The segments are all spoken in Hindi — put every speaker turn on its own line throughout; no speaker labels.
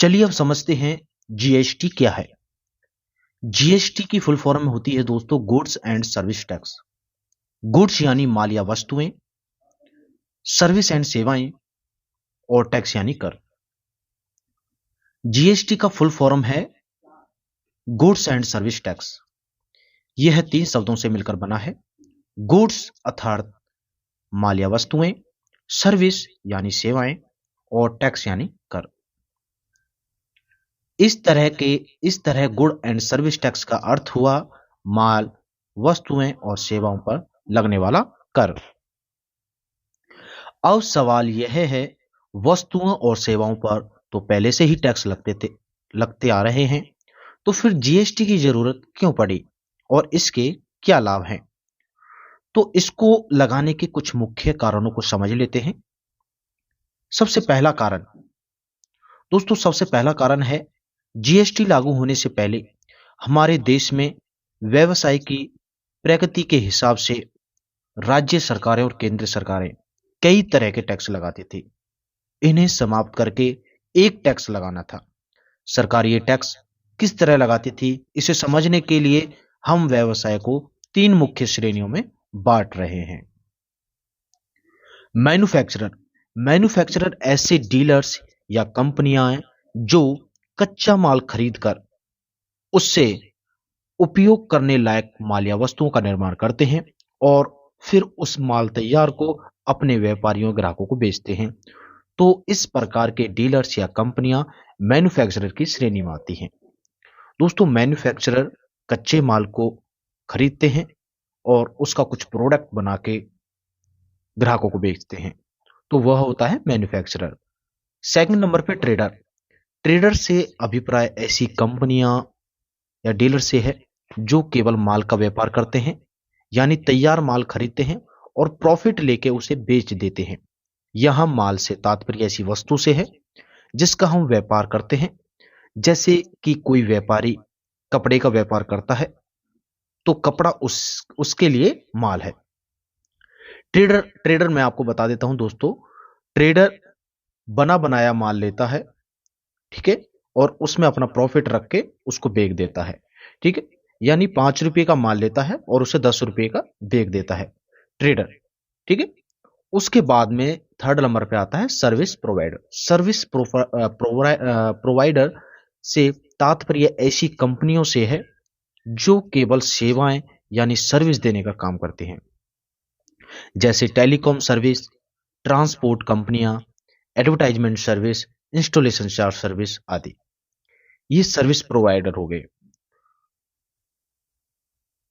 चलिए अब समझते हैं जीएसटी क्या है। जीएसटी की फुल फॉर्म में होती है दोस्तों goods and service tax. Goods यानी माल या वस्तुएं, सर्विस एंड सेवाएं और टैक्स यानी कर। जीएसटी का फुल फॉर्म है गुड्स एंड सर्विस टैक्स। यह 3 शब्दों से मिलकर बना है। गुड्स अर्थात माल या वस्तुएं, सर्विस यानी सेवाएं और टैक्स यानी कर। इस तरह गुड एंड सर्विस टैक्स का अर्थ हुआ माल, वस्तुएं और सेवाओं पर लगने वाला कर। अब सवाल यह है, वस्तुओं और सेवाओं पर तो पहले से ही टैक्स लगते आ रहे हैं, तो फिर जीएसटी की जरूरत क्यों पड़ी और इसके क्या लाभ हैं? तो इसको लगाने के कुछ मुख्य कारणों को समझ लेते हैं। सबसे पहला कारण है जीएसटी लागू होने से पहले हमारे देश में व्यवसाय की प्रगति के हिसाब से राज्य सरकारें और केंद्र सरकारें कई तरह के टैक्स लगाती थी। इन्हें समाप्त करके एक टैक्स लगाना था। सरकार ये टैक्स किस तरह लगाती थी, इसे समझने के लिए हम व्यवसाय को 3 मुख्य श्रेणियों में बांट रहे हैं। मैन्युफैक्चरर ऐसे डीलर्स या कंपनियां हैं जो कच्चा माल खरीदकर उससे उपयोग करने लायक माल या वस्तुओं का निर्माण करते हैं और फिर उस माल तैयार को अपने व्यापारियों ग्राहकों को बेचते हैं। तो इस प्रकार के डीलर्स या कंपनियां मैन्युफैक्चरर की श्रेणी में आती हैं। दोस्तों, मैन्युफैक्चरर कच्चे माल को खरीदते हैं और उसका कुछ प्रोडक्ट बना के ग्राहकों को बेचते हैं, तो वह होता है मैन्युफैक्चरर। सेकंड नंबर पे ट्रेडर से अभिप्राय ऐसी कंपनियां या डीलर से है जो केवल माल का व्यापार करते हैं, यानी तैयार माल खरीदते हैं और प्रॉफिट लेके उसे बेच देते हैं। यहां माल से तात्पर्य ऐसी वस्तु से है जिसका हम व्यापार करते हैं। जैसे कि कोई व्यापारी कपड़े का व्यापार करता है तो कपड़ा उसके लिए माल है। ट्रेडर मैं आपको बता देता हूं दोस्तों, ट्रेडर बना बनाया माल लेता है, ठीक है, और उसमें अपना प्रॉफिट रख के उसको बेच देता है, ठीक है। यानी 5 रुपए का माल लेता है और उसे 10 रुपए का बेच देता है ट्रेडर, ठीक है। उसके बाद में थर्ड नंबर पे आता है सर्विस प्रोवाइडर से तात्पर्य ऐसी कंपनियों से है जो केवल सेवाएं यानी सर्विस देने का काम करते हैं, जैसे टेलीकॉम सर्विस, ट्रांसपोर्ट कंपनियां, advertisement service, installation charge service आदि। ये सर्विस प्रोवाइडर हो गए।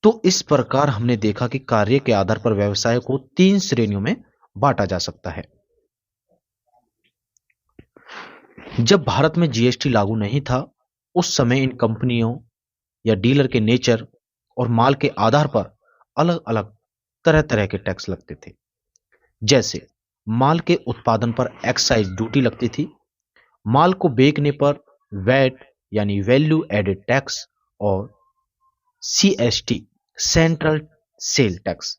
तो इस प्रकार हमने देखा कि कार्य के आधार पर व्यवसाय को 3 श्रेणियों में बांटा जा सकता है। जब भारत में जीएसटी लागू नहीं था, उस समय इन कंपनियों या डीलर के नेचर और माल के आधार पर अलग अलग तरह तरह के टैक्स लगते थे। जैसे माल के उत्पादन पर एक्साइज ड्यूटी लगती थी, माल को बेचने पर वैट यानी वैल्यू एडेड टैक्स और सीएसटी सेंट्रल सेल टैक्स,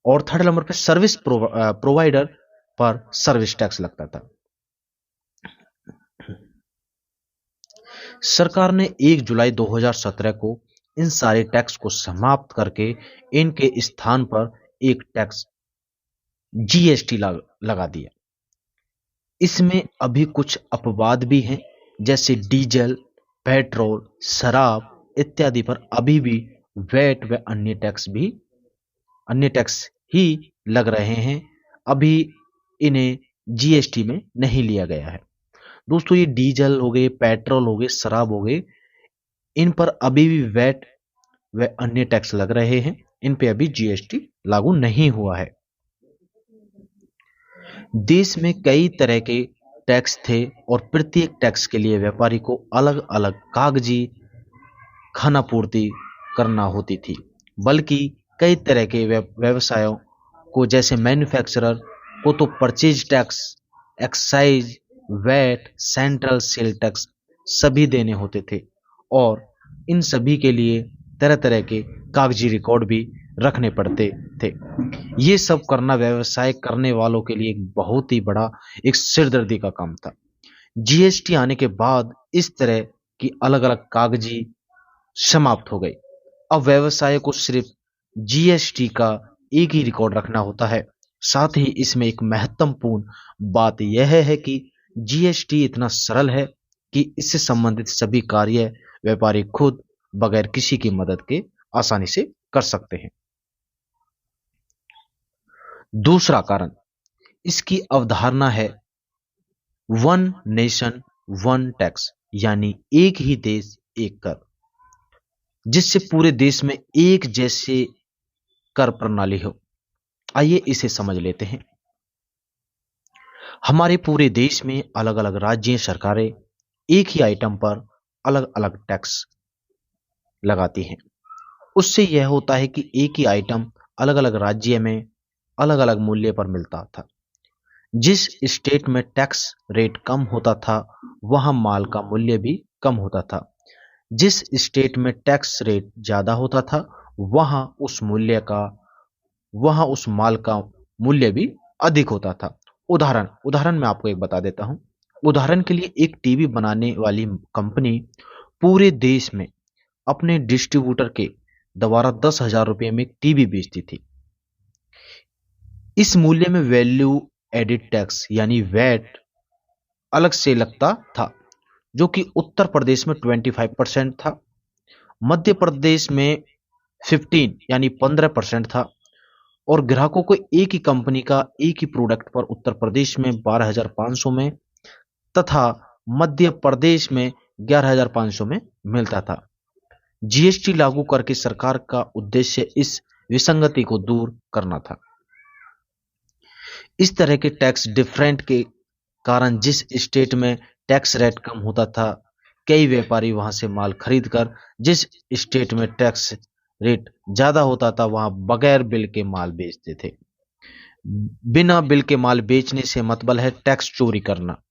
और थर्ड नंबर पर सर्विस प्रोवाइडर पर सर्विस टैक्स लगता था। सरकार ने 1 जुलाई 2017 को इन सारे टैक्स को समाप्त करके इनके स्थान पर एक टैक्स जीएसटी लगा दिया। इसमें अभी कुछ अपवाद भी हैं, जैसे डीजल, पेट्रोल, शराब इत्यादि पर अभी भी वैट व अन्य टैक्स ही लग रहे हैं। अभी इन्हें जीएसटी में नहीं लिया गया है। दोस्तों, ये डीजल हो गए, पेट्रोल हो गए, शराब हो गए, इन पर अभी भी वैट व अन्य टैक्स लग रहे हैं। इन पे अभी जीएसटी लागू नहीं हुआ है। देश में कई तरह के टैक्स थे और प्रत्येक टैक्स के लिए व्यापारी को अलग अलग कागजी खानापूर्ति करना होती थी। बल्कि कई तरह के व्यवसायों को, जैसे मैन्युफैक्चरर को तो purchase tax, excise, VAT, central sale tax सभी देने होते थे और इन सभी के लिए तरह तरह के कागजी रिकॉर्ड भी रखने पड़ते थे। ये सब करना व्यवसाय करने वालों के लिए एक बहुत ही बड़ा एक सिरदर्दी का काम था। जीएसटी आने के बाद इस तरह की अलग-अलग कागजी समाप्त हो गई। अब व्यवसाय को सिर्फ जीएसटी का एक ही रिकॉर्ड रखना होता है। साथ ही इसमें एक महत्वपूर्ण बात यह है कि जीएसटी इतना सरल है कि इससे संबंधित सभी कार्य व्यापारी खुद बगैर किसी की मदद के आसानी से कर सकते हैं। दूसरा कारण इसकी अवधारणा है वन नेशन वन टैक्स, यानी एक ही देश एक कर, जिससे पूरे देश में एक जैसे कर प्रणाली हो। आइए इसे समझ लेते हैं। हमारे पूरे देश में अलग अलग राज्य सरकारें एक ही आइटम पर अलग अलग टैक्स लगाती हैं। उससे यह होता है कि एक ही आइटम अलग अलग राज्य में अलग अलग मूल्य पर मिलता था। जिस स्टेट में टैक्स रेट कम होता था वहां माल का मूल्य भी कम होता था। जिस स्टेट में टैक्स रेट ज्यादा होता था वहां उस माल का मूल्य भी अधिक होता था। उदाहरण मैं आपको एक बता देता हूं। उदाहरण के लिए एक टीवी बनाने वाली कंपनी पूरे देश में अपने डिस्ट्रीब्यूटर के द्वारा 10,000 रुपये में एक टीवी बेचती थी। इस मूल्य में वैल्यू एडिड टैक्स यानी वैट अलग से लगता था, जो कि उत्तर प्रदेश में 25% था, मध्य प्रदेश में 15 यानी 15% था, और ग्राहकों को एक ही कंपनी का एक ही प्रोडक्ट पर उत्तर प्रदेश में 12,500 में तथा मध्य प्रदेश में 11,500 में मिलता था। जीएसटी लागू करके सरकार का उद्देश्य इस विसंगति को दूर करना था। इस तरह के टैक्स डिफरेंट के कारण जिस स्टेट में टैक्स रेट कम होता था, कई व्यापारी वहां से माल खरीदकर जिस स्टेट में टैक्स रेट ज्यादा होता था वहां बगैर बिल के माल बेचते थे। बिना बिल के माल बेचने से मतलब है टैक्स चोरी करना,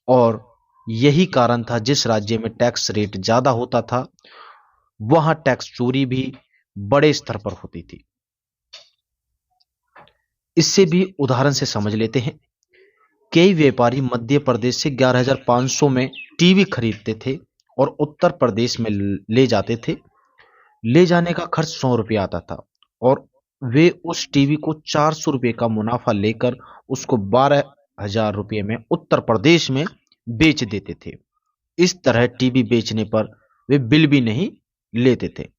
और यही कारण था जिस राज्य में टैक्स रेट ज्यादा होता था वहां टैक्स चोरी भी बड़े स्तर पर होती थी। इससे भी उदाहरण से समझ लेते हैं। कई व्यापारी मध्य प्रदेश से 11,500 में टीवी खरीदते थे और उत्तर प्रदेश में ले जाते थे। ले जाने का खर्च 100 रुपये आता था और वे उस टीवी को 400 रुपये का मुनाफा लेकर उसको 12,000 रुपये में उत्तर प्रदेश में बेच देते थे। इस तरह टीवी बेचने पर वे बिल भी नहीं लेते थे।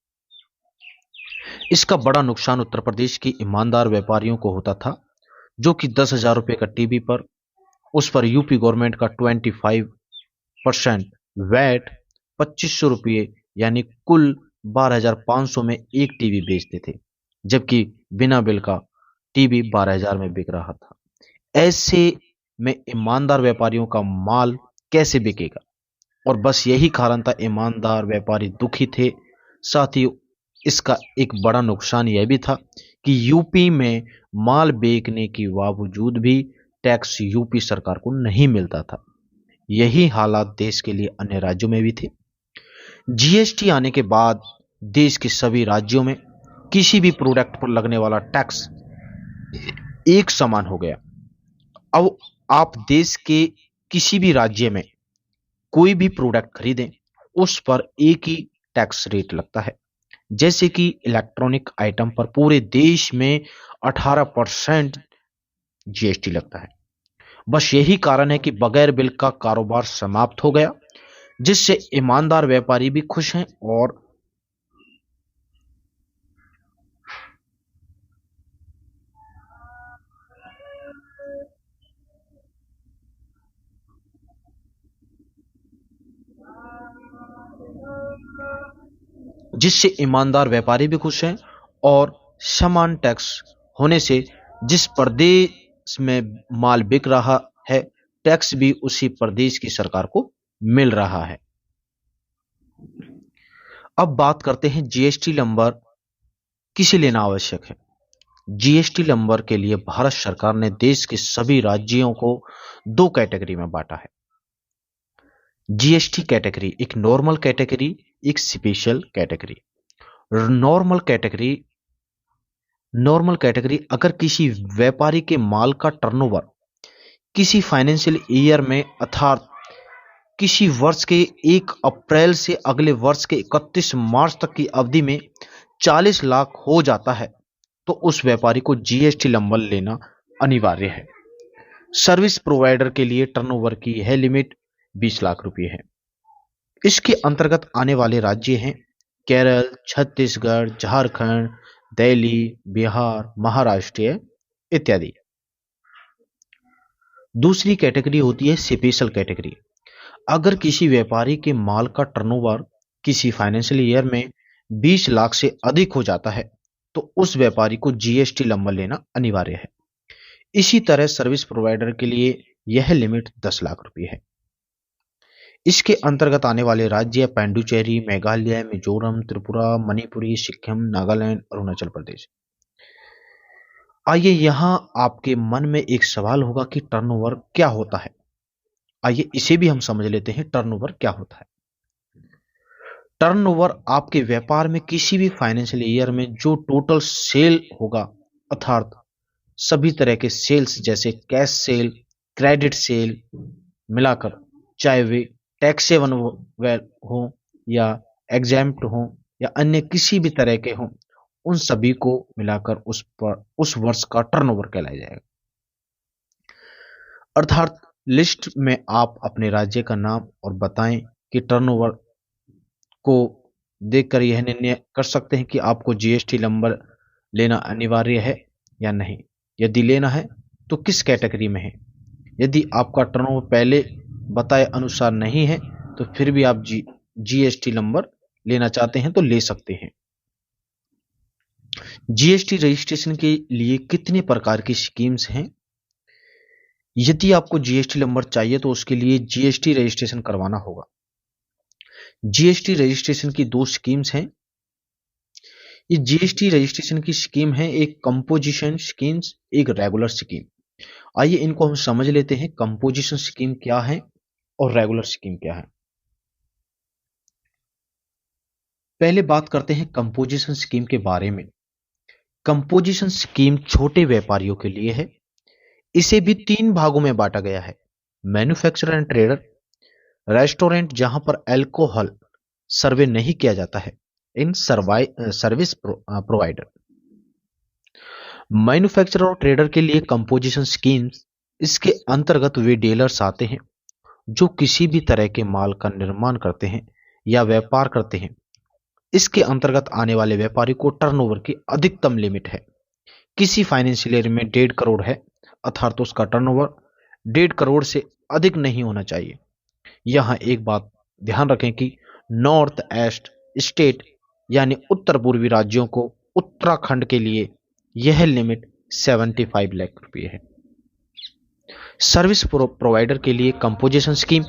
इसका बड़ा नुकसान उत्तर प्रदेश के ईमानदार व्यापारियों को होता था, जो कि 10,000 रुपये का टीवी पर उस पर यूपी गवर्नमेंट का 25% वैट 2,500 रुपये यानी कुल 12,500 में एक टीवी बेचते थे, जबकि बिना बिल का टीवी 12,000 में बिक रहा था। ऐसे में ईमानदार व्यापारियों का माल कैसे बिकेगा? और बस यही कारण था, ईमानदार व्यापारी दुखी थे। साथ ही इसका एक बड़ा नुकसान यह भी था कि यूपी में माल बेचने के बावजूद भी टैक्स यूपी सरकार को नहीं मिलता था। यही हालात देश के लिए अन्य राज्यों में भी थे। जीएसटी आने के बाद देश के सभी राज्यों में किसी भी प्रोडक्ट पर लगने वाला टैक्स एक समान हो गया। अब आप देश के किसी भी राज्य में कोई भी प्रोडक्ट खरीदें उस पर एक ही टैक्स रेट लगता है। जैसे कि इलेक्ट्रॉनिक आइटम पर पूरे देश में 18% जीएसटी लगता है। बस यही कारण है कि बगैर बिल का कारोबार समाप्त हो गया, जिससे ईमानदार व्यापारी भी खुश हैं और समान टैक्स होने से जिस प्रदेश में माल बिक रहा है टैक्स भी उसी प्रदेश की सरकार को मिल रहा है। अब बात करते हैं जीएसटी नंबर किसे लेना आवश्यक है। जीएसटी नंबर के लिए भारत सरकार ने देश के सभी राज्यों को दो कैटेगरी में बांटा है। जीएसटी कैटेगरी, एक नॉर्मल कैटेगरी, एक स्पेशल कैटेगरी। नॉर्मल कैटेगरी अगर किसी व्यापारी के माल का टर्नओवर किसी फाइनेंशियल ईयर में अर्थात किसी वर्ष के 1 अप्रैल से अगले वर्ष के 31 मार्च तक की अवधि में 40 लाख हो जाता है तो उस व्यापारी को जीएसटी नंबर लेना अनिवार्य है। सर्विस प्रोवाइडर के लिए टर्नओवर की यह लिमिट 20 लाख रुपए है। इसके अंतर्गत आने वाले राज्य हैं केरल, छत्तीसगढ़, झारखंड, दिल्ली, बिहार, महाराष्ट्र इत्यादि। दूसरी कैटेगरी होती है स्पेशल कैटेगरी। अगर किसी व्यापारी के माल का टर्नओवर किसी फाइनेंशियल ईयर में 20 लाख से अधिक हो जाता है तो उस व्यापारी को जीएसटी नंबर लेना अनिवार्य है। इसी तरह सर्विस प्रोवाइडर के लिए यह लिमिट 10 लाख रुपए है। इसके अंतर्गत आने वाले राज्य पांडुचेरी, मेघालय, मिजोरम, त्रिपुरा, मणिपुरी, सिक्किम, नागालैंड, अरुणाचल प्रदेश। आइए यहां आपके मन में एक सवाल होगा कि टर्नओवर क्या होता है। आइए इसे भी हम समझ लेते हैं, टर्नओवर क्या होता है। टर्नओवर आपके व्यापार में किसी भी फाइनेंशियल ईयर में जो टोटल सेल होगा, अर्थात सभी तरह के सेल्स जैसे कैश सेल, क्रेडिट सेल मिलाकर, चाहे वे टैक्सेबल हो या एग्जैम्प्ट हो या अन्य किसी भी तरह के हों, उन सभी को मिलाकर उस वर्ष का टर्नओवर कहलाया जाएगा। अर्थात लिस्ट में आप अपने राज्य का नाम और बताएं कि टर्नओवर को देखकर यह निर्णय कर सकते हैं कि आपको जीएसटी नंबर लेना अनिवार्य है या नहीं। यदि लेना है तो किस कैटेगरी में है। यदि आपका टर्नओवर पहले बताए अनुसार नहीं है तो फिर भी आप जीएसटी नंबर लेना चाहते हैं तो ले सकते हैं। जीएसटी रजिस्ट्रेशन के लिए कितने प्रकार की स्कीम्स हैं। यदि आपको जीएसटी नंबर चाहिए तो उसके लिए जीएसटी रजिस्ट्रेशन करवाना होगा। जीएसटी रजिस्ट्रेशन की 2 स्कीम्स हैं। ये जीएसटी रजिस्ट्रेशन की स्कीम है, एक कंपोजिशन स्कीम, एक रेगुलर स्कीम। आइए इनको हम समझ लेते हैं, कंपोजिशन स्कीम क्या है और रेगुलर स्कीम क्या है। पहले बात करते हैं कंपोजिशन स्कीम के बारे में। कंपोजिशन स्कीम छोटे व्यापारियों के लिए है। इसे भी 3 भागों में बांटा गया है, मैन्युफैक्चरर एंड ट्रेडर, रेस्टोरेंट जहां पर अल्कोहल सर्वे नहीं किया जाता है, इन सर्विस प्रोवाइडर। मैन्युफैक्चरर और ट्रेडर के लिए कंपोजिशन स्कीम्स, इसके अंतर्गत वे डीलर्स आते हैं जो किसी भी तरह के माल का निर्माण करते हैं या व्यापार करते हैं। इसके अंतर्गत आने वाले व्यापारी को टर्नओवर की अधिकतम लिमिट है। किसी फाइनेंशियल ईयर में 1.5 करोड़ है, अर्थात उसका टर्नओवर 1.5 करोड़ से अधिक नहीं होना चाहिए। यहां एक बात ध्यान रखें कि नॉर्थ ईस्ट स्टेट यानी उत्तर पूर्वी राज्यों को, उत्तराखंड के लिए यह लिमिट 75 लाख रुपए है। सर्विस प्रोवाइडर के लिए कंपोजिशन स्कीम,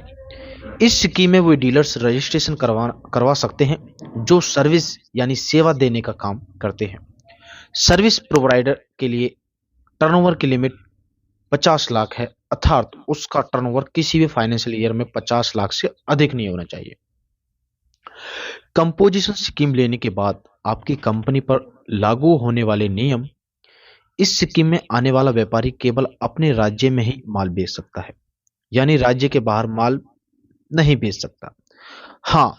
इस स्कीम में वे डीलर्स रजिस्ट्रेशन करवा सकते हैं जो सर्विस यानी सेवा देने का काम करते हैं। सर्विस प्रोवाइडर के लिए टर्नओवर की लिमिट 50 लाख है, अर्थात उसका टर्नओवर किसी भी फाइनेंशियल ईयर में 50 लाख से अधिक नहीं होना चाहिए। कंपोजिशन स्कीम लेने के बाद आपकी कंपनी पर लागू होने वाले नियम, इस स्कीम में आने वाला व्यापारी केवल अपने राज्य में ही माल बेच सकता है, यानी राज्य के बाहर माल नहीं बेच सकता। हां,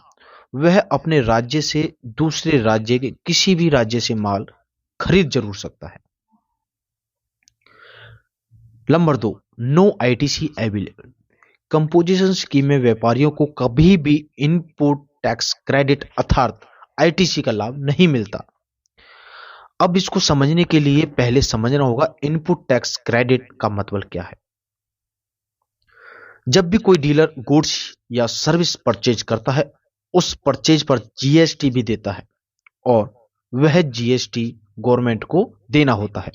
वह अपने राज्य से दूसरे राज्य के किसी भी राज्य से माल खरीद जरूर सकता है। Number 2, no ITC available. Composition scheme में व्यापारियों को कभी भी इनपुट टैक्स क्रेडिट अर्थात आईटीसी का लाभ नहीं मिलता। अब इसको समझने के लिए पहले समझना होगा इनपुट टैक्स क्रेडिट का मतलब क्या है। जब भी कोई डीलर गुड्स या सर्विस परचेज करता है, उस परचेज पर जीएसटी भी देता है और वह जीएसटी गवर्नमेंट को देना होता है।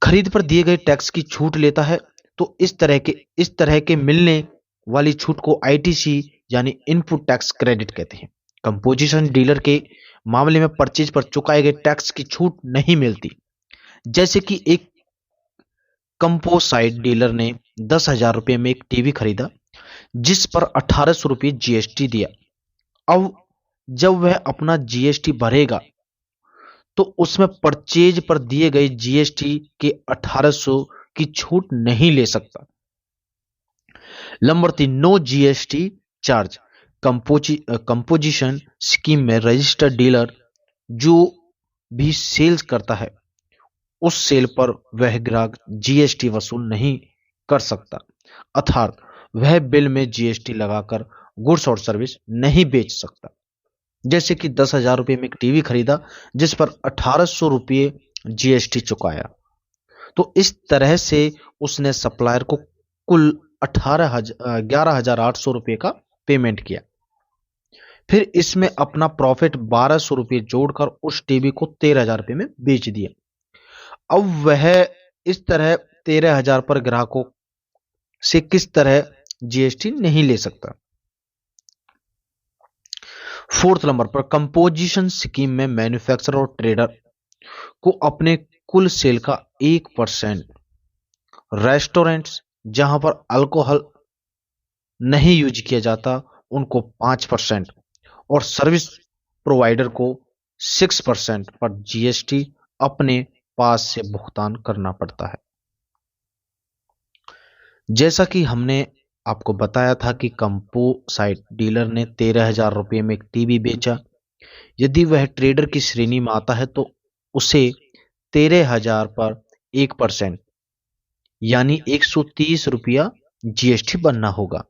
खरीद पर दिए गए टैक्स की छूट लेता है तो इस तरह के मिलने वाली छूट को आईटीसी यानी इनपुट टैक्स क्रेडिट कहते हैं। कंपोजिशन डीलर के मामले में परचेज पर चुकाए गए टैक्स की छूट नहीं मिलती। जैसे कि एक कंपोसाइट डीलर ने 10,000 रुपए में एक टीवी खरीदा जिस पर 1800 रुपये जीएसटी दिया। अब जब वह अपना जीएसटी भरेगा तो उसमें परचेज पर दिए गए जीएसटी के 1800 की छूट नहीं ले सकता। Number 3, no GST charge. Composition scheme में रजिस्टर्ड डीलर जो भी सेल्स करता है उस सेल पर वह ग्राहक जीएसटी वसूल नहीं कर सकता, अर्थात वह बिल में जीएसटी लगाकर गुड्स और सर्विस नहीं बेच सकता। जैसे कि 10,000 रुपये में एक टीवी खरीदा जिस पर 1,800 रुपये जीएसटी चुकाया, तो इस तरह से उसने सप्लायर को कुल 11,800 रुपये का पेमेंट किया। फिर इसमें अपना प्रॉफिट 1,200 रुपये जोड़कर उस टीवी को 13,000 रुपये में बेच दिया। अब वह इस तरह 13,000 पर ग्राहकों से किस तरह जीएसटी नहीं ले सकता। फोर्थ नंबर पर, कंपोजिशन स्कीम में मैन्युफैक्चरर और ट्रेडर को अपने कुल सेल का 1%, रेस्टोरेंट्स जहां पर अल्कोहल नहीं यूज किया जाता उनको 5% और सर्विस प्रोवाइडर को 6% पर जीएसटी अपने पास से भुगतान करना पड़ता है। जैसा कि हमने आपको बताया था कि कंपोसाइट डीलर ने 13,000 रुपये में एक टीवी बेचा। यदि वह ट्रेडर की श्रेणी में आता है तो उसे 13,000 पर 1% यानी 130 रुपया जीएसटी बनना होगा।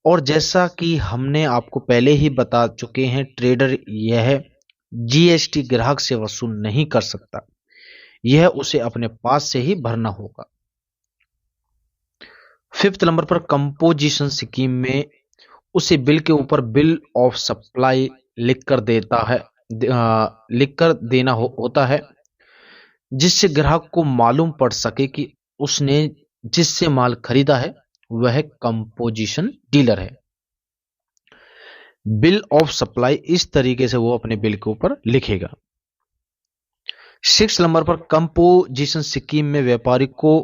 और जैसा कि हमने आपको पहले ही बता चुके हैं, ट्रेडर यह जीएसटी ग्राहक से वसूल नहीं कर सकता, यह उसे अपने पास से ही भरना होगा। फिफ्थ नंबर पर, कंपोजिशन स्कीम में उसे बिल के ऊपर बिल ऑफ सप्लाई लिखकर देना होता है, जिससे ग्राहक को मालूम पड़ सके कि उसने जिससे माल खरीदा है वह कंपोजिशन डीलर है। बिल ऑफ सप्लाई इस तरीके से वो अपने बिल के ऊपर लिखेगा। सिक्स नंबर पर, कंपोजिशन स्कीम में व्यापारी को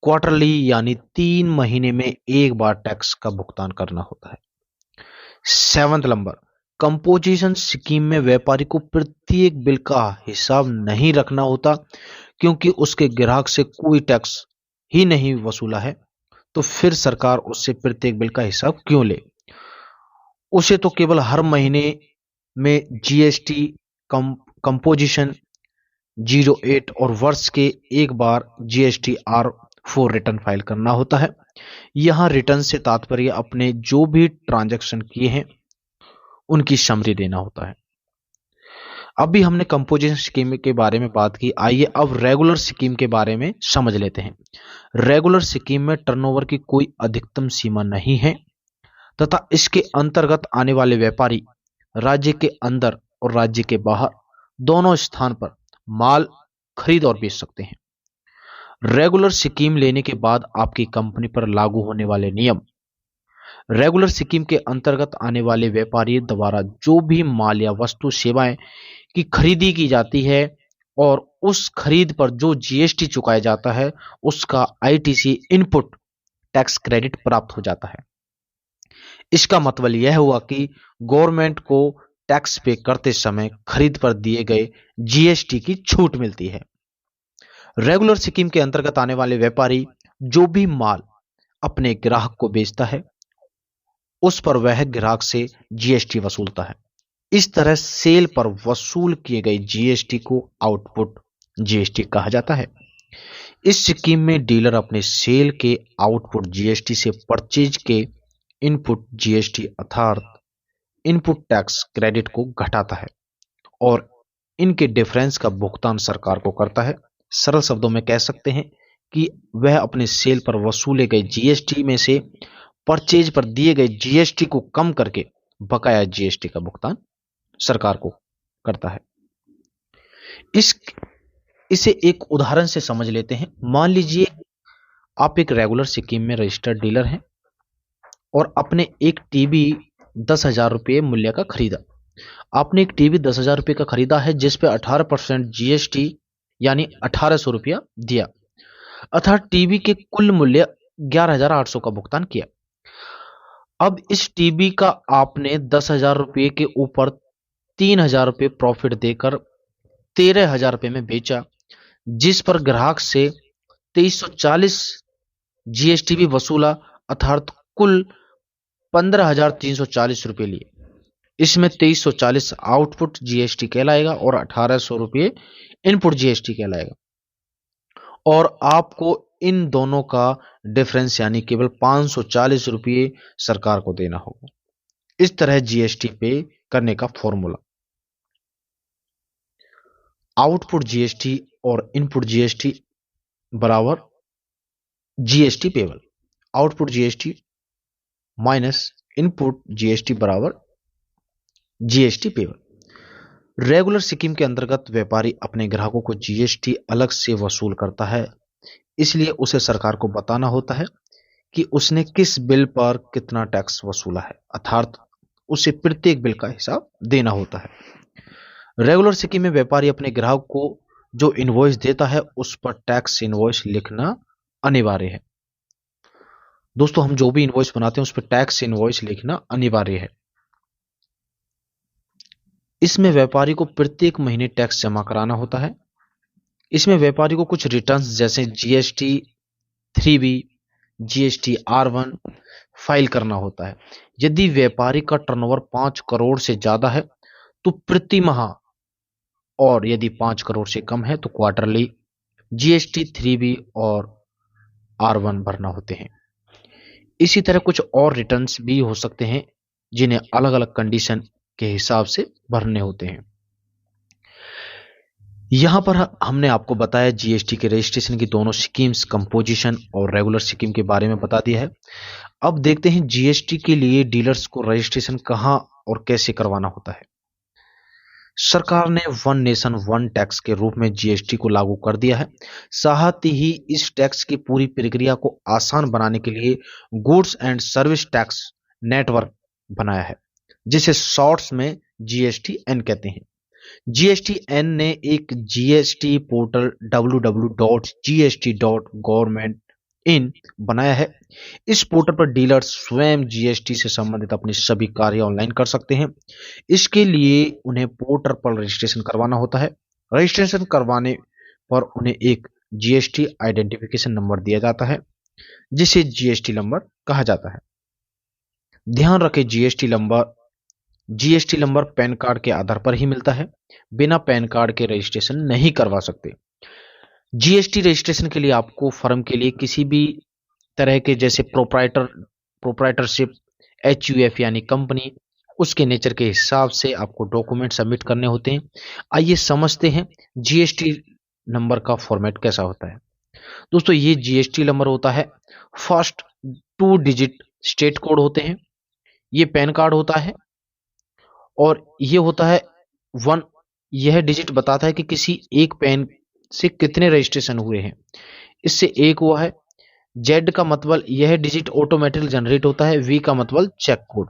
क्वार्टरली यानी 3 महीने में एक बार टैक्स का भुगतान करना होता है। सेवंथ नंबर, कंपोजिशन स्कीम में व्यापारी को प्रत्येक बिल का हिसाब नहीं रखना होता, क्योंकि उसके ग्राहक से कोई टैक्स ही नहीं वसूला है, तो फिर सरकार उससे प्रत्येक बिल का हिसाब क्यों ले। उसे तो केवल हर महीने में जीएसटी कंपोजिशन 08 और वर्ष के एक बार जीएसटी R4 रिटर्न फाइल करना होता है। यहां रिटर्न से तात्पर्य अपने जो भी ट्रांजैक्शन किए हैं उनकी समरी देना होता है। अभी हमने कंपोजिशन स्कीम के बारे में बात की, आइए अब रेगुलर स्कीम के बारे में समझ लेते हैं। रेगुलर स्कीम में टर्नओवर की कोई अधिकतम सीमा नहीं है तथा इसके अंतर्गत आने वाले व्यापारी राज्य के अंदर और राज्य के बाहर दोनों स्थान पर माल खरीद और बेच सकते हैं। रेगुलर स्कीम लेने के बाद आपकी कंपनी पर लागू होने वाले नियम। रेगुलर स्कीम के अंतर्गत आने वाले व्यापारी द्वारा जो भी माल या वस्तु सेवाएं की खरीदी की जाती है और उस खरीद पर जो जीएसटी चुकाया जाता है उसका आईटीसी इनपुट टैक्स क्रेडिट प्राप्त हो जाता है। इसका मतलब यह हुआ कि गवर्नमेंट को टैक्स पे करते समय खरीद पर दिए गए जीएसटी की छूट मिलती है। रेगुलर स्कीम के अंतर्गत आने वाले व्यापारी जो भी माल अपने ग्राहक को बेचता है उस पर वह ग्राहक से जीएसटी वसूलता है। इस तरह सेल पर वसूल किए गए जीएसटी को आउटपुट जीएसटी कहा जाता है। इस स्कीम में डीलर अपने सेल के आउटपुट जीएसटी से परचेज के इनपुट जीएसटी अर्थात इनपुट टैक्स क्रेडिट को घटाता है और इनके डिफरेंस का भुगतान सरकार को करता है। सरल शब्दों में कह सकते हैं कि वह अपने सेल पर वसूले गए जीएसटी में से परचेज पर दिए गए जीएसटी को कम करके बकाया जीएसटी का भुगतान सरकार को करता है। इसे एक उदाहरण से समझ लेते हैं। मान लीजिए आप एक रेगुलर स्कीम में रजिस्टर्ड डीलर हैं और आपने एक टीवी 10,000 रुपये मूल्य का खरीदा। आपने एक टीवी 10,000 रुपये का खरीदा है जिस पे 18% जीएसटी यानी 1,800 रुपया दिया, अर्थात टीवी के कुल मूल्य 11,800 का भुगतान किया। अब इस टीवी का आपने 10,000 रुपये के ऊपर 3,000 रुपये प्रॉफिट देकर 13,000 रुपये में बेचा, जिस पर ग्राहक से 2340 जीएसटी भी वसूला, अर्थात कुल 15,340 रुपये लिए। इसमें 2340 आउटपुट जीएसटी कहलाएगा और 1800 रुपये इनपुट जीएसटी कहलाएगा, और आपको इन दोनों का डिफरेंस यानी केवल 540 रुपये सरकार को देना होगा। इस तरह जीएसटी पे करने का फॉर्मूला, आउटपुट जीएसटी और इनपुट जीएसटी बराबर GST payable, output GST minus input GST बराबर जीएसटी पेबल। रेगुलर स्कीम के अंतर्गत व्यापारी अपने ग्राहकों को जीएसटी अलग से वसूल करता है, इसलिए उसे सरकार को बताना होता है कि उसने किस बिल पर कितना टैक्स वसूला है, अर्थात उसे प्रत्येक बिल का हिसाब देना होता है। रेगुलर स्कीम में व्यापारी अपने ग्राहक को जो इनवॉइस देता है उस पर टैक्स इनवॉइस लिखना अनिवार्य है। दोस्तों, हम जो भी इनवॉइस बनाते हैं उस पर टैक्स इनवॉइस लिखना अनिवार्य है। इसमें व्यापारी को प्रत्येक महीने टैक्स जमा कराना होता है। इसमें व्यापारी को कुछ रिटर्न्स जैसे GST 3B, GST R1 file करना होता है। यदि व्यापारी का टर्नओवर 5 करोड़ से ज्यादा है तो प्रति माह, और यदि 5 करोड़ से कम है तो क्वार्टरली जीएसटी 3B और R1 भरना होते हैं। इसी तरह कुछ और रिटर्न्स भी हो सकते हैं जिन्हें अलग अलग कंडीशन के हिसाब से भरने होते हैं। यहां पर हमने आपको बताया जीएसटी के रजिस्ट्रेशन की दोनों स्कीम्स, कंपोजिशन और रेगुलर स्कीम के बारे में बता दिया है। अब देखते हैं जीएसटी के लिए डीलर्स को रजिस्ट्रेशन कहां और कैसे करवाना होता है। सरकार ने वन नेशन वन टैक्स के रूप में जीएसटी को लागू कर दिया है। साथ ही इस टैक्स की पूरी प्रक्रिया को आसान बनाने के लिए goods and service tax network बनाया है, जिसे शॉर्ट्स में जीएसटीएन कहते हैं। जीएसटीएन ने एक जीएसटी पोर्टल www.gst.government.in बनाया है। इस पोर्टल पर डीलर स्वयं जीएसटी से संबंधित अपने सभी कार्य ऑनलाइन कर सकते हैं। इसके लिए उन्हें पोर्टल पर रजिस्ट्रेशन करवाना होता है। रजिस्ट्रेशन करवाने पर उन्हें एक जीएसटी आइडेंटिफिकेशन नंबर दिया जाता है, जिसे जीएसटी नंबर कहा जाता है। ध्यान रखें, जीएसटी नंबर पैन कार्ड के आधार पर ही मिलता है। बिना पैन कार्ड के रजिस्ट्रेशन नहीं करवा सकते। जीएसटी रजिस्ट्रेशन के लिए आपको फर्म के लिए किसी भी तरह के जैसे प्रोप्राइटरशिप, एचयूएफ यानी कंपनी, उसके नेचर के हिसाब से आपको डॉक्यूमेंट सबमिट करने होते हैं। आइए समझते हैं जीएसटी नंबर का फॉर्मेट कैसा होता है। दोस्तों, ये जीएसटी नंबर होता है, फर्स्ट 2 डिजिट स्टेट कोड होते हैं, ये पैन कार्ड होता है, और ये होता है 1। यह डिजिट बताता है कि किसी एक पैन से कितने रजिस्ट्रेशन हुए हैं, इससे एक हुआ है। जेड का मतलब यह डिजिट ऑटोमेटिक जनरेट होता है। वी का मतलब check code.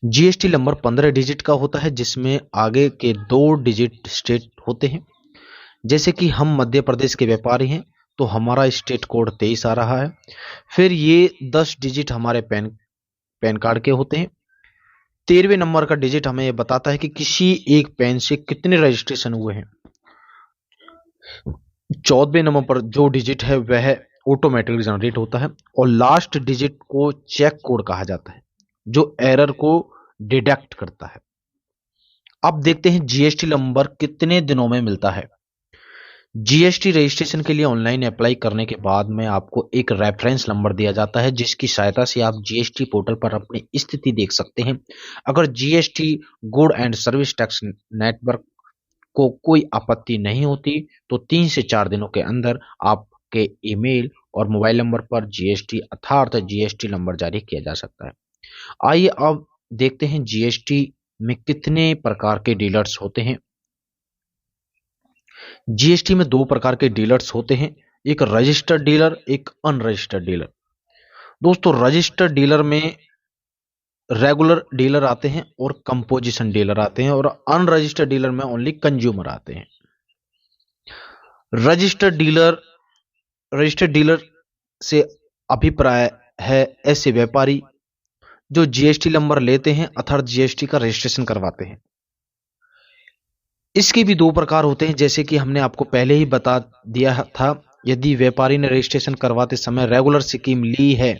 GST number 15 digit का होता है, जिसमें आगे के 2 डिजिट स्टेट होते हैं। जैसे कि हम मध्य प्रदेश के व्यापारी हैं तो हमारा स्टेट कोड 23 आ रहा है। फिर ये 10 डिजिट हमारे पैन कार्ड के होते हैं। 13वें नंबर का डिजिट हमें यह बताता है कि किसी एक पैन से कितने रजिस्ट्रेशन हुए हैं। 14वें नंबर पर जो डिजिट है वह ऑटोमेटिक जनरेट होता है, और लास्ट डिजिट को चेक कोड कहा जाता है, जो एरर को डिटेक्ट करता है। अब देखते हैं जीएसटी नंबर कितने दिनों में मिलता है। जीएसटी रजिस्ट्रेशन के लिए ऑनलाइन अप्लाई करने के बाद में आपको एक रेफरेंस नंबर दिया जाता है, जिसकी सहायता से आप जीएसटी पोर्टल पर अपनी स्थिति देख सकते हैं। अगर GST good and service tax network को कोई आपत्ति नहीं होती तो 3 से 4 दिनों के अंदर आपके ईमेल और मोबाइल नंबर पर जीएसटी अर्थात जीएसटी नंबर जारी किया जा सकता है। आइए अब देखते हैं जीएसटी में कितने प्रकार के डीलर्स होते हैं। जीएसटी में 2 प्रकार के डीलर्स होते हैं, एक रजिस्टर्ड डीलर, एक अनरजिस्टर्ड डीलर। दोस्तों, रजिस्टर्ड डीलर में रेगुलर डीलर आते हैं और कंपोजिशन डीलर आते हैं, और अनरजिस्टर्ड डीलर में ओनली कंज्यूमर आते हैं। रजिस्टर्ड डीलर से अभिप्राय है ऐसे व्यापारी जो जीएसटी नंबर लेते हैं अर्थात जीएसटी का रजिस्ट्रेशन करवाते हैं। इसके भी 2 प्रकार होते हैं, जैसे कि हमने आपको पहले ही बता दिया था। यदि व्यापारी ने रजिस्ट्रेशन करवाते समय रेगुलर स्कीम ली है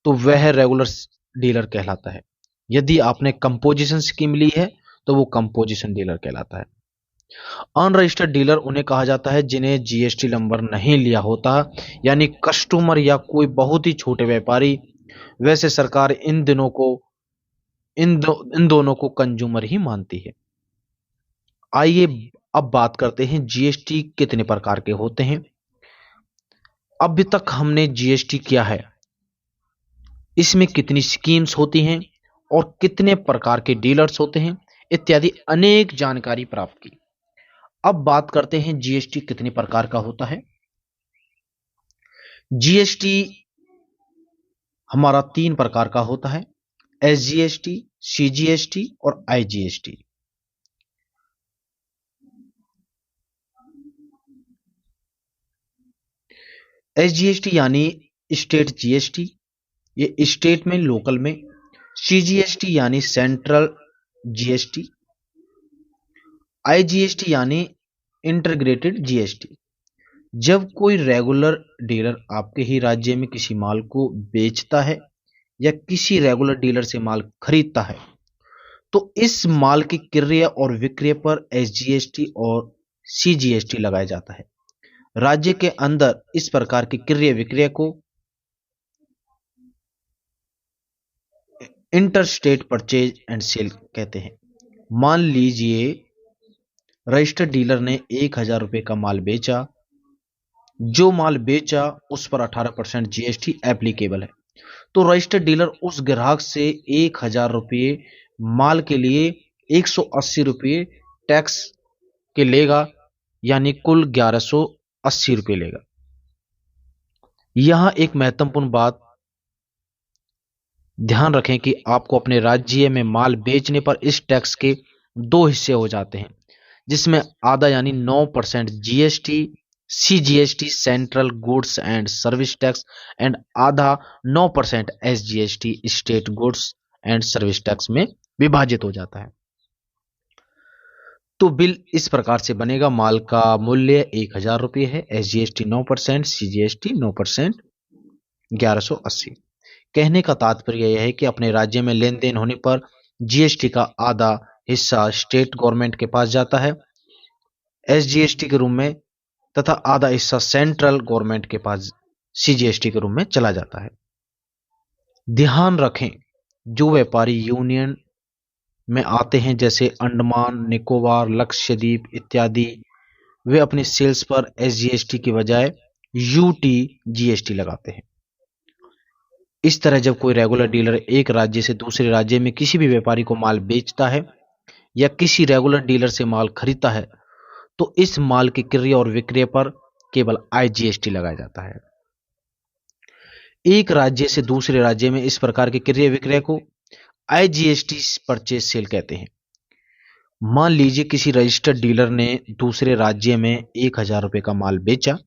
तो वह रेगुलर डीलर कहलाता है। यदि आपने कंपोजिशन स्कीम ली है तो वो कंपोजिशन डीलर कहलाता है। अनरजिस्टर्ड डीलर उन्हें कहा जाता है जिन्हें जीएसटी नंबर नहीं लिया होता, यानी कस्टमर या कोई बहुत ही छोटे व्यापारी। वैसे सरकार इन दोनों को कंज्यूमर ही मानती है। आइए अब बात करते हैं जीएसटी कितने प्रकार के होते हैं। अभी तक हमने जीएसटी किया है, इसमें कितनी स्कीम्स होती हैं और कितने प्रकार के डीलर्स होते हैं इत्यादि अनेक जानकारी प्राप्त की। अब बात करते हैं जीएसटी कितने प्रकार का होता है। जीएसटी हमारा 3 प्रकार का होता है, एसजीएसटी, सीजीएसटी और आईजीएसटी। एसजीएसटी यानी स्टेट जीएसटी, ये स्टेट में लोकल में। सीजीएसटी यानी सेंट्रल जीएसटी। आईजीएसटी यानी इंटीग्रेटेड जीएसटी। जब कोई रेगुलर डीलर आपके ही राज्य में किसी माल को बेचता है या किसी रेगुलर डीलर से माल खरीदता है तो इस माल की क्रय और विक्रय पर एसजीएसटी और सीजीएसटी लगाया जाता है। राज्य के अंदर इस प्रकार की क्रय विक्रय को इंटरस्टेट परचेज एंड सेल कहते हैं। मान लीजिए रजिस्टर्ड डीलर ने 1000 रुपये का माल बेचा। जो माल बेचा उस पर 18% जीएसटी एप्लीकेबल है। तो रजिस्टर्ड डीलर उस ग्राहक से 1000 रुपये माल के लिए 180 रुपये टैक्स के लेगा, यानी कुल 1180 रुपये लेगा। यहां एक महत्वपूर्ण बात ध्यान रखें कि आपको अपने राज्य में माल बेचने पर इस टैक्स के 2 हिस्से हो जाते हैं, जिसमें आधा यानी 9% GST CGST central goods and service tax and आधा 9% SGST state goods and service tax में विभाजित हो जाता है। तो बिल इस प्रकार से बनेगा। माल का मूल्य 1000 रुपये है, एसजीएसटी 9%, सीजीएसटी 9%, 1180। कहने का तात्पर्य यह है कि अपने राज्य में लेन देन होने पर जीएसटी का आधा हिस्सा स्टेट गवर्नमेंट के पास जाता है एसजीएसटी के रूप में, तथा आधा हिस्सा सेंट्रल गवर्नमेंट के पास सीजीएसटी के रूप में चला जाता है। ध्यान रखें, जो व्यापारी यूनियन में आते हैं जैसे अंडमान निकोबार लक्षद्वीप इत्यादि, वे अपने सेल्स पर एसजीएसटी की बजाय यूटी जीएसटी लगाते हैं। इस तरह जब कोई रेगुलर डीलर एक राज्य से दूसरे राज्य में किसी भी व्यापारी को माल बेचता है या किसी रेगुलर डीलर से माल खरीदता है तो इस माल की क्रय और विक्रय पर केवल आईजीएसटी लगाया जाता है। एक राज्य से दूसरे राज्य में इस प्रकार के क्रय विक्रय को आईजीएसटी परचेज सेल कहते हैं। मान लीजिए किसी रजिस्टर्ड डीलर ने दूसरे राज्य में 1000 रुपये का माल बेचा।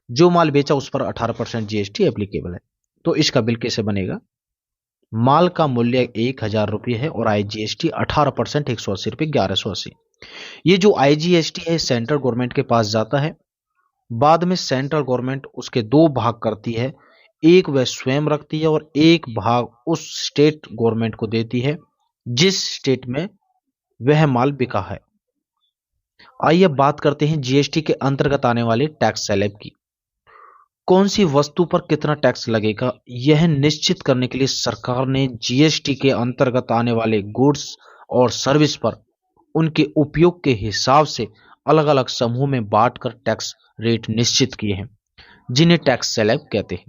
जो माल बेचा उस पर 18% जीएसटी एप्लीकेबल है। तो इसका बिल कैसे बनेगा। माल का मूल्य 1000 रुपये है और आईजीएसटी 18% 180 रुपये 1180। ये जो आईजीएसटी है सेंट्रल गवर्नमेंट के पास जाता है। बाद में सेंट्रल गवर्नमेंट उसके 2 भाग करती है, एक वह स्वयं रखती है और एक भाग उस स्टेट गवर्नमेंट को देती है जिस स्टेट में वह माल बिका है। आइए अब बात करते हैं जीएसटी के अंतर्गत आने वाले टैक्स स्लैब की। कौन सी वस्तु पर कितना टैक्स लगेगा, यह निश्चित करने के लिए सरकार ने जीएसटी के अंतर्गत आने वाले गुड्स और सर्विस पर उनके उपयोग के हिसाब से अलग अलग समूह में बांटकर टैक्स रेट निश्चित किए हैं, जिन्हें टैक्स स्लैब कहते हैं।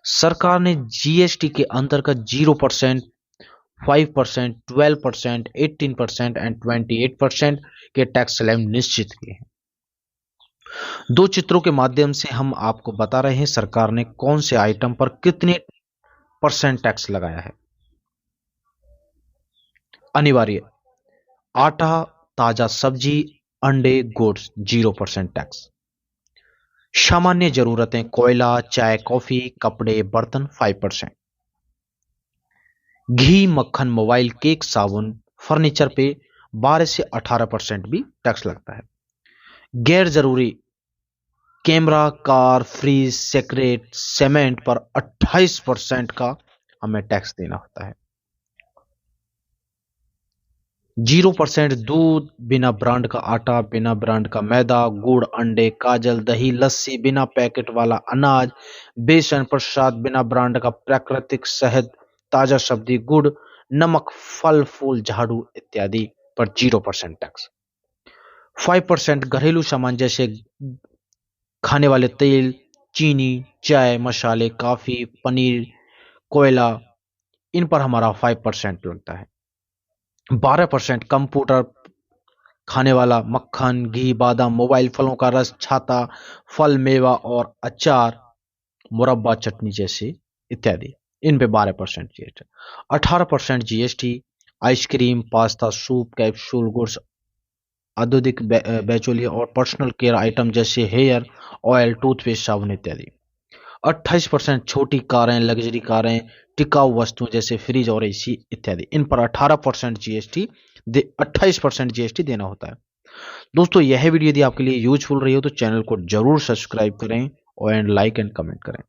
सरकार ने जीएसटी के अंतर्गत 0%, 5%, 12%, 18% एंड 28% के टैक्स स्लैब निश्चित किए हैं। 2 चित्रों के माध्यम से हम आपको बता रहे हैं सरकार ने कौन से आइटम पर कितने % टैक्स लगाया है। अनिवार्य आटा, ताजा सब्जी, अंडे, गुड्स 0% टैक्स। सामान्य जरूरतें कोयला, चाय, कॉफी, कपड़े, बर्तन 5%। घी, मक्खन, मोबाइल, केक, साबुन, फर्नीचर पे 12 से 18% भी टैक्स लगता है। गैर जरूरी camera, car, fridge, cigarette, cement पर 28% का हमें टैक्स देना होता है। 0% दूध, बिना ब्रांड का आटा, बिना ब्रांड का मैदा, गुड़, अंडे, काजल, दही, लस्सी, बिना पैकेट वाला अनाज, बेसन, प्रसाद, बिना ब्रांड का प्राकृतिक शहद, ताजा सब्जी, गुड़, नमक, फल फूल, झाड़ू इत्यादि पर 0% टैक्स। 5% घरेलू सामान जैसे खाने वाले तेल, चीनी, चाय, मसाले, कॉफी, पनीर, कोयला, इन पर हमारा 5% लगता है। 12% कंप्यूटर, खाने वाला मक्खन, घी, बादाम, मोबाइल, फलों का रस, छाता, फल, मेवा और अचार, मुरब्बा, चटनी जैसे इत्यादि, इन पे 12% GST. 18% GST ice cream, pasta, soup, capsule, goods, औद्योगिक बैचोलिया और पर्सनल केयर आइटम जैसे हेयर ऑयल, टूथपेस्ट, साबुन इत्यादि। 28% छोटी कारें, लग्जरी कारें, टिकाऊ वस्तुएं जैसे फ्रिज और एसी इत्यादि, इन पर 18% जीएसटी 28% जीएसटी देना होता है। दोस्तों, यह वीडियो यदि आपके लिए यूजफुल रही हो तो चैनल को जरूर सब्सक्राइब करें और लाइक एंड कमेंट करें।